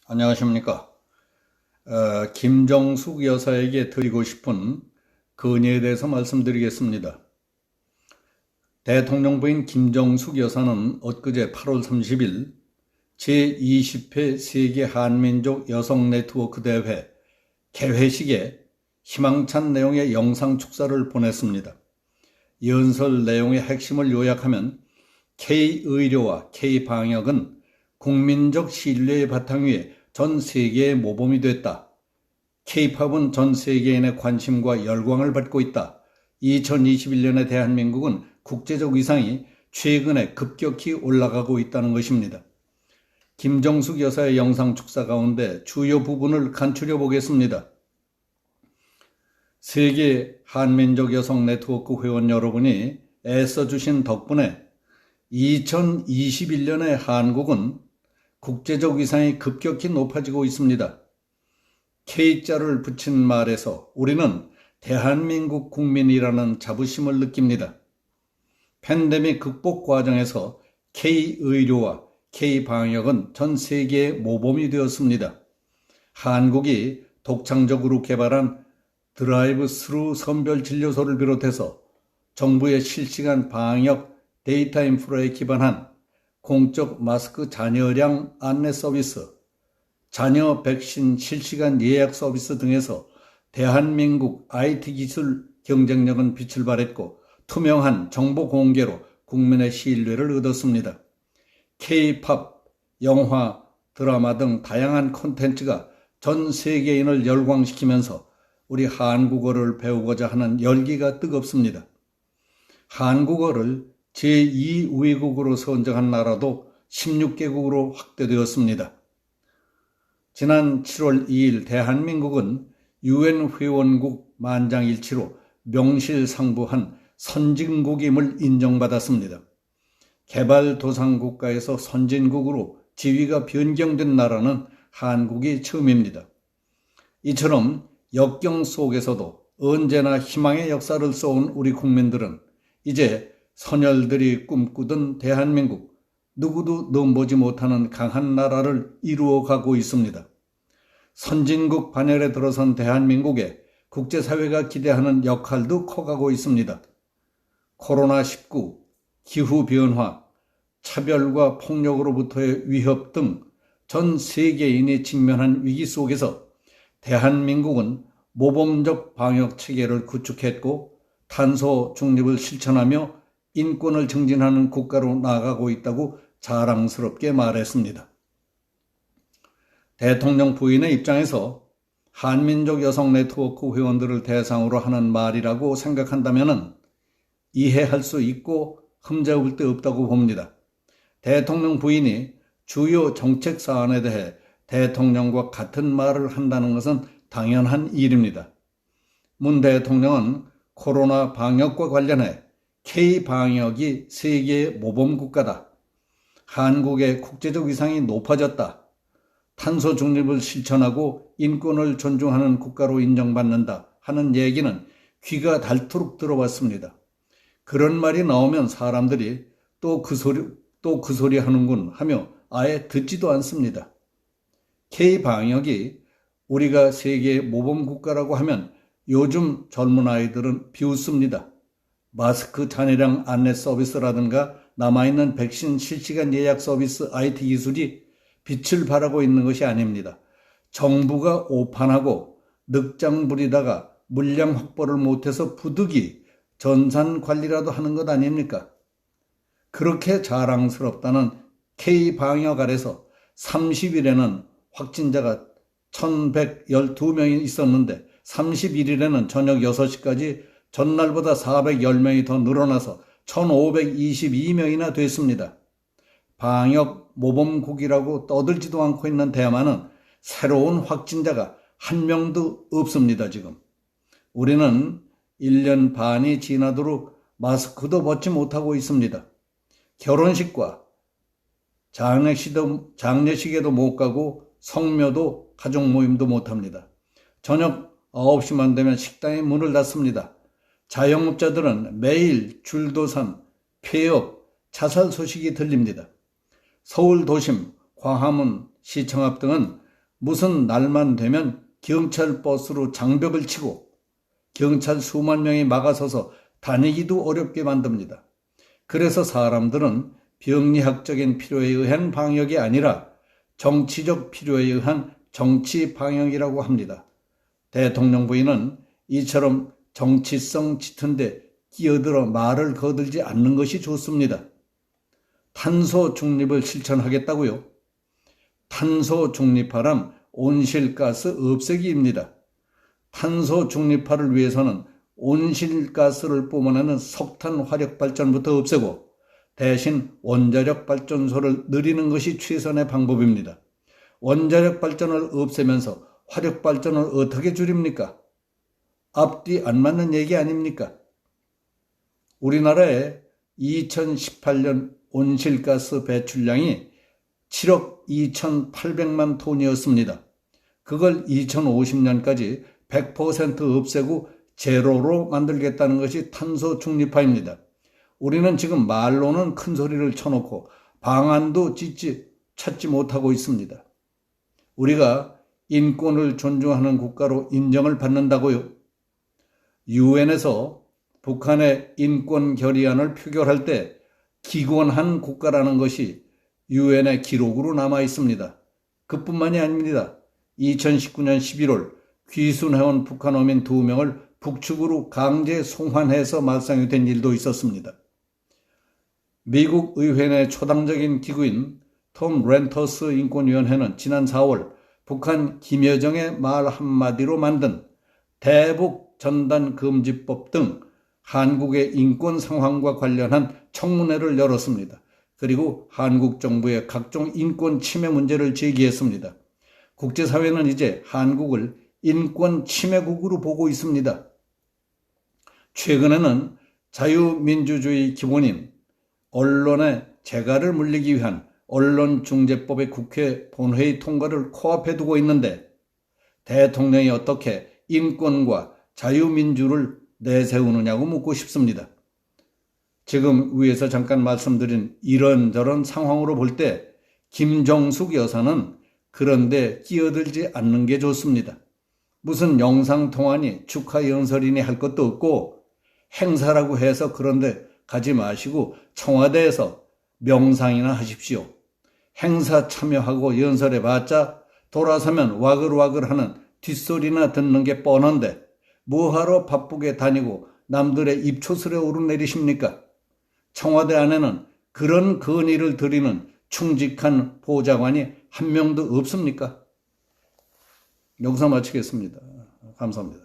안녕하십니까. 김정숙 여사에게 드리고 싶은 건의에 대해서 말씀드리겠습니다. 대통령 부인 김정숙 여사는 엊그제 8월 30일 제20회 세계 한민족 여성 네트워크 대회 개회식에 희망찬 내용의 영상 축사를 보냈습니다. 연설 내용의 핵심을 요약하면 K-의료와 K-방역은 국민적 신뢰의 바탕 위에 전 세계의 모범이 됐다. K-팝은 전 세계인의 관심과 열광을 받고 있다. 2021년의 대한민국은 국제적 위상이 최근에 급격히 올라가고 있다는 것입니다. 김정숙 여사의 영상 축사 가운데 주요 부분을 간추려 보겠습니다. 세계 한민족 여성 네트워크 회원 여러분이 애써주신 덕분에 2021년의 한국은 국제적 위상이 급격히 높아지고 있습니다. K자를 붙인 말에서 우리는 대한민국 국민이라는 자부심을 느낍니다. 팬데믹 극복 과정에서 K-의료와 K-방역은 전 세계의 모범이 되었습니다. 한국이 독창적으로 개발한 드라이브 스루 선별진료소를 비롯해서 정부의 실시간 방역 데이터 인프라에 기반한 공적 마스크 잔여량 안내 서비스, 잔여 백신 실시간 예약 서비스 등에서 대한민국 IT 기술 경쟁력은 빛을 발했고 투명한 정보 공개로 국민의 신뢰를 얻었습니다. K-팝, 영화, 드라마 등 다양한 콘텐츠가 전 세계인을 열광시키면서 우리 한국어를 배우고자 하는 열기가 뜨겁습니다. 한국어를 제2외국어로 선정한 나라도 16개국으로 확대되었습니다. 지난 7월 2일 대한민국은 UN 회원국 만장일치로 명실상부한 선진국임을 인정받았습니다. 개발도상국가에서 선진국으로 지위가 변경된 나라는 한국이 처음입니다. 이처럼 역경 속에서도 언제나 희망의 역사를 써온 우리 국민들은 이제 선열들이 꿈꾸던 대한민국, 누구도 넘보지 못하는 강한 나라를 이루어가고 있습니다. 선진국 반열에 들어선 대한민국에 국제사회가 기대하는 역할도 커가고 있습니다. 코로나19, 기후변화, 차별과 폭력으로부터의 위협 등 전 세계인이 직면한 위기 속에서 대한민국은 모범적 방역 체계를 구축했고 탄소 중립을 실천하며 인권을 증진하는 국가로 나아가고 있다고 자랑스럽게 말했습니다. 대통령 부인의 입장에서 한민족 여성 네트워크 회원들을 대상으로 하는 말이라고 생각한다면 이해할 수 있고 흠잡을 데 없다고 봅니다. 대통령 부인이 주요 정책 사안에 대해 대통령과 같은 말을 한다는 것은 당연한 일입니다. 문 대통령은 코로나 방역과 관련해 K-방역이 세계의 모범 국가다. 한국의 국제적 위상이 높아졌다. 탄소 중립을 실천하고 인권을 존중하는 국가로 인정받는다 하는 얘기는 귀가 닳도록 들어봤습니다. 그런 말이 나오면 사람들이 또 그 소리 하는군 하며 아예 듣지도 않습니다. K-방역이 우리가 세계의 모범 국가라고 하면 요즘 젊은 아이들은 비웃습니다. 마스크 잔여량 안내 서비스라든가 남아있는 백신 실시간 예약 서비스 IT 기술이 빛을 발하고 있는 것이 아닙니다. 정부가 오판하고 늑장 부리다가 물량 확보를 못해서 부득이 전산 관리라도 하는 것 아닙니까? 그렇게 자랑스럽다는 K-방역 아래서 30일에는 확진자가 1112명이 있었는데 31일에는 저녁 6시까지 전날보다 410명이 더 늘어나서 1522명이나 됐습니다. 방역 모범국이라고 떠들지도 않고 있는 대만은 새로운 확진자가 한 명도 없습니다. 지금 우리는 1년 반이 지나도록 마스크도 벗지 못하고 있습니다. 결혼식과 장례식에도 못 가고 성묘도 가족 모임도 못합니다. 저녁 9시만 되면 식당의 문을 닫습니다. 자영업자들은 매일 줄도산, 폐업, 자살 소식이 들립니다. 서울 도심, 광화문, 시청 앞 등은 무슨 날만 되면 경찰 버스로 장벽을 치고 경찰 수만 명이 막아서서 다니기도 어렵게 만듭니다. 그래서 사람들은 병리학적인 필요에 의한 방역이 아니라 정치적 필요에 의한 정치 방역이라고 합니다. 대통령 부인은 이처럼 정치성 짙은데 끼어들어 말을 거들지 않는 것이 좋습니다. 탄소 중립을 실천하겠다고요? 탄소 중립화란 온실가스 없애기입니다. 탄소 중립화를 위해서는 온실가스를 뿜어내는 석탄 화력 발전부터 없애고 대신 원자력 발전소를 늘리는 것이 최선의 방법입니다. 원자력 발전을 없애면서 화력 발전을 어떻게 줄입니까? 앞뒤 안 맞는 얘기 아닙니까? 우리나라의 2018년 온실가스 배출량이 7억 2,800만 톤이었습니다. 그걸 2050년까지 100% 없애고 제로로 만들겠다는 것이 탄소 중립화입니다. 우리는 지금 말로는 큰 소리를 쳐놓고 방안도 찾지 못하고 있습니다. 우리가 인권을 존중하는 국가로 인정을 받는다고요? 유엔에서 북한의 인권 결의안을 표결할 때 기권한 국가라는 것이 유엔의 기록으로 남아 있습니다. 그뿐만이 아닙니다. 2019년 11월 귀순해온 북한 어민 2명을 북측으로 강제 송환해서 말상이 된 일도 있었습니다. 미국 의회 내 초당적인 기구인 톰 렌터스 인권위원회는 지난 4월 북한 김여정의 말 한마디로 만든 대북 전단 금지법 등 한국의 인권 상황과 관련한 청문회를 열었습니다. 그리고 한국 정부의 각종 인권 침해 문제를 제기했습니다. 국제사회는 이제 한국을 인권 침해국으로 보고 있습니다. 최근에는 자유민주주의 기본인 언론의 재갈을 물리기 위한 언론중재법의 국회 본회의 통과를 코앞에 두고 있는데 대통령이 어떻게 인권과 자유민주를 내세우느냐고 묻고 싶습니다. 지금 위에서 잠깐 말씀드린 이런저런 상황으로 볼 때 김정숙 여사는 그런데 끼어들지 않는 게 좋습니다. 무슨 영상통화니 축하 연설이니 할 것도 없고 행사라고 해서 그런데 가지 마시고 청와대에서 명상이나 하십시오. 행사 참여하고 연설해봤자 돌아서면 와글와글하는 뒷소리나 듣는 게 뻔한데 뭐하러 바쁘게 다니고 남들의 입초슬에 오르내리십니까? 청와대 안에는 그런 건의를 드리는 충직한 보좌관이 한 명도 없습니까? 여기서 마치겠습니다. 감사합니다.